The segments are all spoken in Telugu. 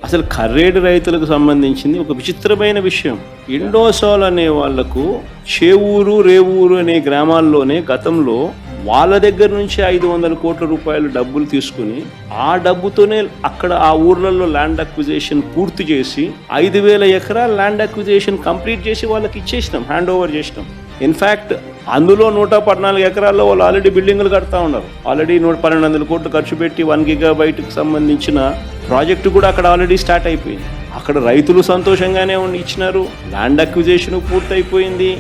అసలు కర్రేడు రైతులకు సంబంధించింది ఒక విచిత్రమైన విషయం. ఇండోసోల్ అనే వాళ్లకు చేవూరు రేవూరు అనే గ్రామాల్లోనే గతంలో వాళ్ళ దగ్గర నుంచి 500 కోట్ల రూపాయలు డబ్బులు తీసుకుని ఆ డబ్బుతోనే అక్కడ ఆ ఊర్లలో ల్యాండ్ అక్విజిషన్ పూర్తి చేసి 5,000 ఎకరాల ల్యాండ్ అక్విజిషన్ కంప్లీట్ చేసి వాళ్ళకి ఇచ్చేసినాం, హ్యాండ్ ఓవర్ చేసినాం. ఇన్ఫ్యాక్ట్ అందులో 114 ఎకరాల్లో వాళ్ళు ఆల్రెడీ బిల్డింగులు కడతా ఉన్నారు. ఆల్రెడీ 1,200 కోట్లు ఖర్చు పెట్టి 1 గిగాబైట్కి సంబంధించిన ప్రాజెక్టు కూడా అక్కడ ఆల్రెడీ స్టార్ట్ అయిపోయింది. అక్కడ రైతులు సంతోషంగానే ఇచ్చినారు, ల్యాండ్ అక్విజిషన్ పూర్తయిపోయింది,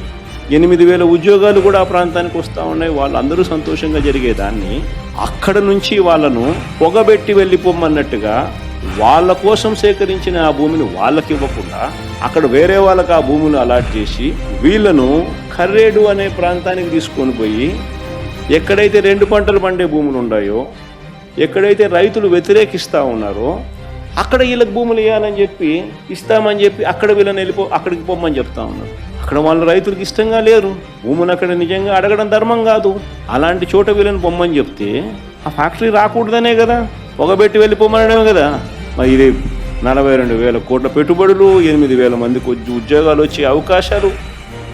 8,000 ఉద్యోగాలు కూడా ఆ ప్రాంతానికి వస్తూ ఉన్నాయి. వాళ్ళందరూ సంతోషంగా జరిగేదాన్ని అక్కడ నుంచి వాళ్ళను పొగబెట్టి వెళ్ళిపోమన్నట్టుగా వాళ్ళ కోసం సేకరించిన ఆ భూమిని వాళ్ళకి ఇవ్వకుండా అక్కడ వేరే వాళ్ళకి ఆ భూములు అలాట్ చేసి వీళ్ళను కర్రేడు అనే ప్రాంతానికి తీసుకొని పోయి ఎక్కడైతే 2 పంటలు పండే భూములు ఉన్నాయో, ఎక్కడైతే రైతులు వ్యతిరేకిస్తూ ఉన్నారో అక్కడ వీళ్ళకి భూములు ఇవ్వాలని చెప్పి ఇస్తామని చెప్పి అక్కడ వీళ్ళని అక్కడికి పోమని చెప్తా ఉన్నారు. అక్కడ వాళ్ళ రైతులకు ఇష్టంగా లేరు, భూములు అక్కడ నిజంగా అడగడం ధర్మం కాదు. అలాంటి చోట వీళ్ళని పొమ్మని చెప్తే ఆ ఫ్యాక్టరీ రాకూడదనే కదా, పొగబెట్టి వెళ్ళిపోమనడమే కదా. మరి ఇది 42,000 కోట్ల పెట్టుబడులు, 8,000 మందికి ఉద్యోగాలు వచ్చే అవకాశాలు,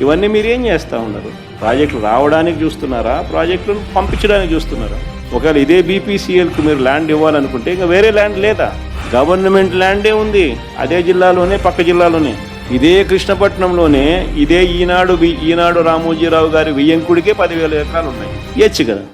ఇవన్నీ మీరు ఏం చేస్తూ ఉన్నారు? ప్రాజెక్టులు రావడానికి చూస్తున్నారా, ప్రాజెక్టులను పంపించడానికి చూస్తున్నారా? ఒకవేళ ఇదే బీపీసీఎల్కి మీరు ల్యాండ్ ఇవ్వాలనుకుంటే ఇంకా వేరే ల్యాండ్ లేదా? గవర్నమెంట్ ల్యాండే ఉంది అదే జిల్లాలోనే, పక్క జిల్లాలోనే, ఇదే కృష్ణపట్నంలోనే, ఇదే ఈనాడు రామోజీరావు గారి వియ్యంకుడికే 10,000 ఎకరాలు ఉన్నాయి. ఇవ్వచ్చు కదా.